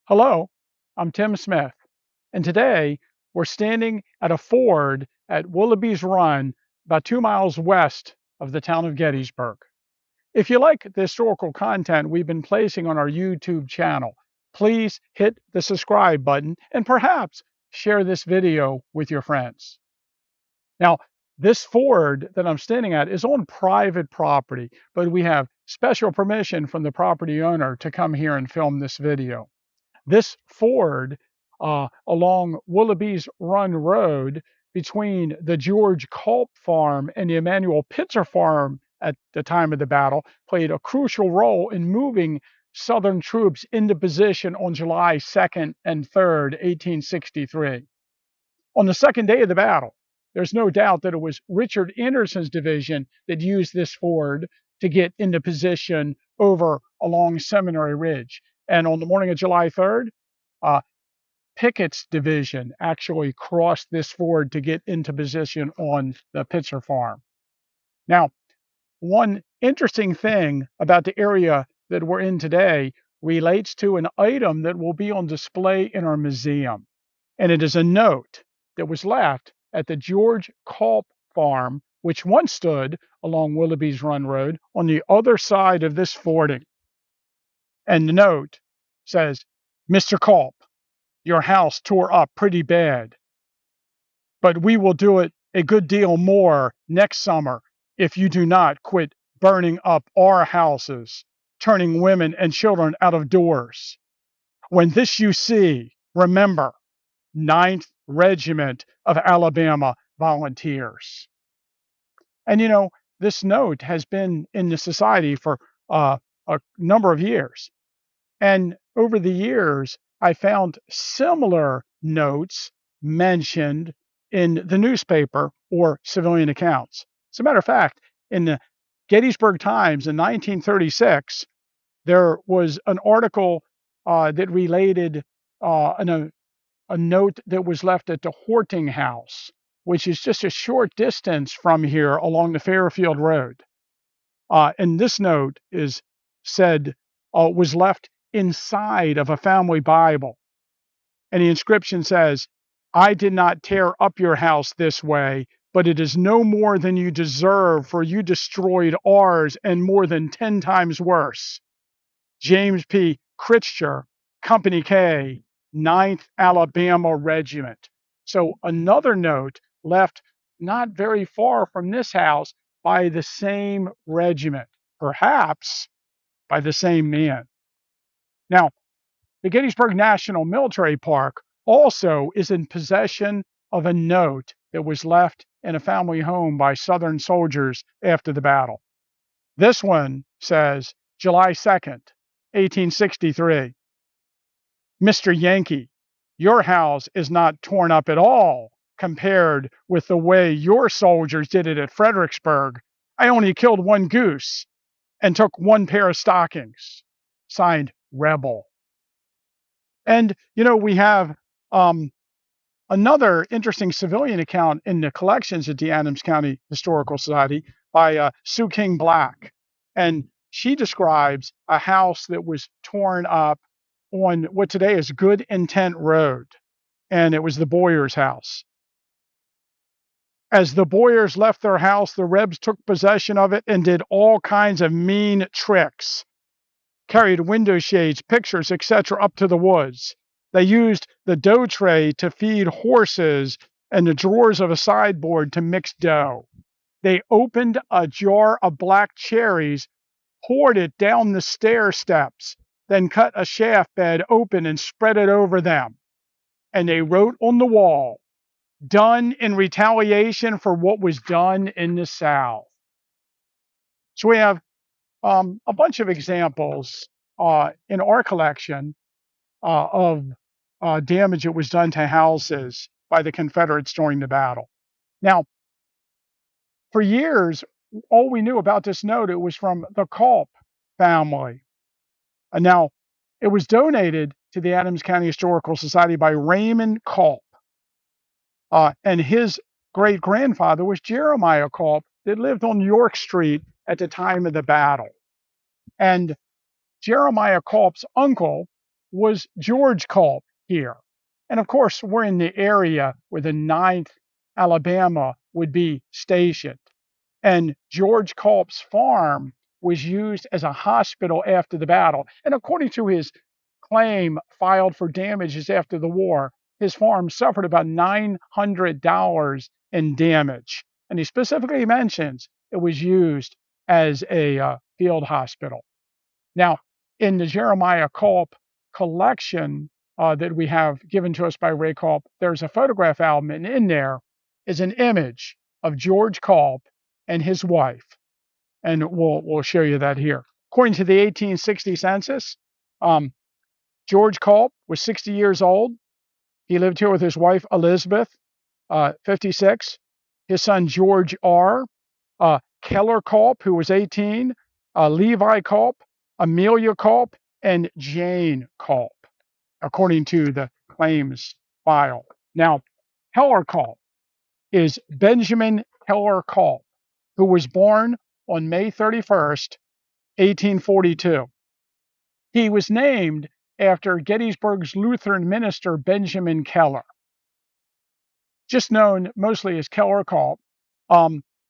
Hello, I'm Tim Smith, and today we're standing at a ford at Willoughby's Run, about 2 miles west of the town of Gettysburg. If you like the historical content we've been placing on our YouTube channel, please hit the subscribe button and perhaps share this video with your friends. Now, this ford that I'm standing at is on private property, but we have special permission from the property owner to come here and film this video. This ford along Willoughby's Run Road between the George Culp farm and the Emanuel Pitzer farm at the time of the battle played a crucial role in moving Southern troops into position on July 2nd and 3rd, 1863. On the second day of the battle, there's no doubt that it was Richard Anderson's division that used this ford to get into position over along Seminary Ridge. And on the morning of July 3rd, uh, Pickett's division actually crossed this ford to get into position on the Pitzer farm. Now, one interesting thing about the area that we're in today relates to an item that will be on display in our museum. And it is a note that was left at the George Culp farm, which once stood along Willoughby's Run Road on the other side of this fording. And the note says, "Mr. Culp, your house tore up pretty bad, but we will do it a good deal more next summer if you do not quit burning up our houses, turning women and children out of doors. When this you see, remember, 9th Regiment of Alabama Volunteers." And you know, this note has been in the society for a number of years. And over the years, I found similar notes mentioned in the newspaper or civilian accounts. As a matter of fact, in the Gettysburg Times in 1936, there was an article that related a note that was left at the Horting House, which is just a short distance from here along the Fairfield Road. And this note is said was left inside of a family Bible. And the inscription says, "I did not tear up your house this way, but it is no more than you deserve, for you destroyed ours and more than 10 times worse. James P. Critcher, Company K, 9th Alabama Regiment." So another note left not very far from this house by the same regiment, perhaps by the same man. Now, the Gettysburg National Military Park also is in possession of a note that was left in a family home by Southern soldiers after the battle. This one says, July 2nd, 1863. "Mr. Yankee, your house is not torn up at all compared with the way your soldiers did it at Fredericksburg. I only killed one goose and took one pair of stockings. Signed, Rebel." And, you know, we have another interesting civilian account in the collections at the Adams County Historical Society by Sue King Black. And she describes a house that was torn up on what today is Good Intent Road. And it was the Boyers' house. "As the Boyers left their house, the Rebs took possession of it and did all kinds of mean tricks. Carried window shades, pictures, etc. up to the woods. They used the dough tray to feed horses and the drawers of a sideboard to mix dough. They opened a jar of black cherries, poured it down the stair steps, then cut a shaft bed open and spread it over them. And they wrote on the wall, 'Done in retaliation for what was done in the South.'" So we have a bunch of examples in our collection of damage that was done to houses by the Confederates during the battle. Now, for years, all we knew about this note, it was from the Culp family. And now, it was donated to the Adams County Historical Society by Raymond Culp. And his great-grandfather was Jeremiah Culp that lived on York Street at the time of the battle. And Jeremiah Culp's uncle was George Culp here? And of course, we're in the area where the 9th Alabama would be stationed. And George Culp's farm was used as a hospital after the battle. And according to his claim filed for damages after the war, his farm suffered about $900 in damage. And he specifically mentions it was used as a field hospital. Now, in the Jeremiah Culp collection that we have given to us by Ray Culp, there's a photograph album, and in there is an image of George Culp and his wife. And we'll show you that here. According to the 1860 census, George Culp was 60 years old. He lived here with his wife, Elizabeth, 56. His son, George R. Keller Culp, who was 18. Levi Culp, Amelia Culp, and Jane Culp, according to the claims file. Now, Keller Culp is Benjamin Keller Culp, who was born on May 31st, 1842. He was named after Gettysburg's Lutheran minister, Benjamin Keller, just known mostly as Keller Culp.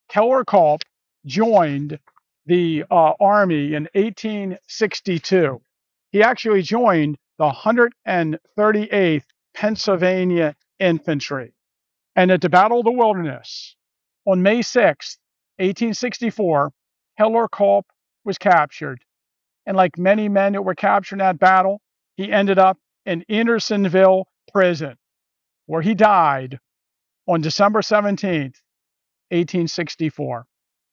Keller Culp joined the Army in 1862. He actually joined the 138th Pennsylvania Infantry. And at the Battle of the Wilderness, on May 6, 1864, Keller Culp was captured. And like many men that were captured in that battle, he ended up in Andersonville Prison, where he died on December 17th, 1864.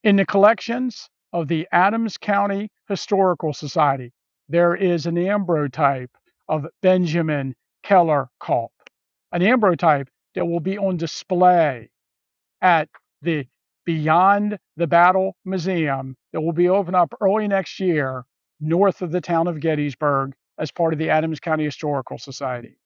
In the collections of the Adams County Historical Society, there is an ambrotype of Benjamin Keller Culp, an ambrotype that will be on display at the Beyond the Battle Museum that will be opened up early next year north of the town of Gettysburg as part of the Adams County Historical Society.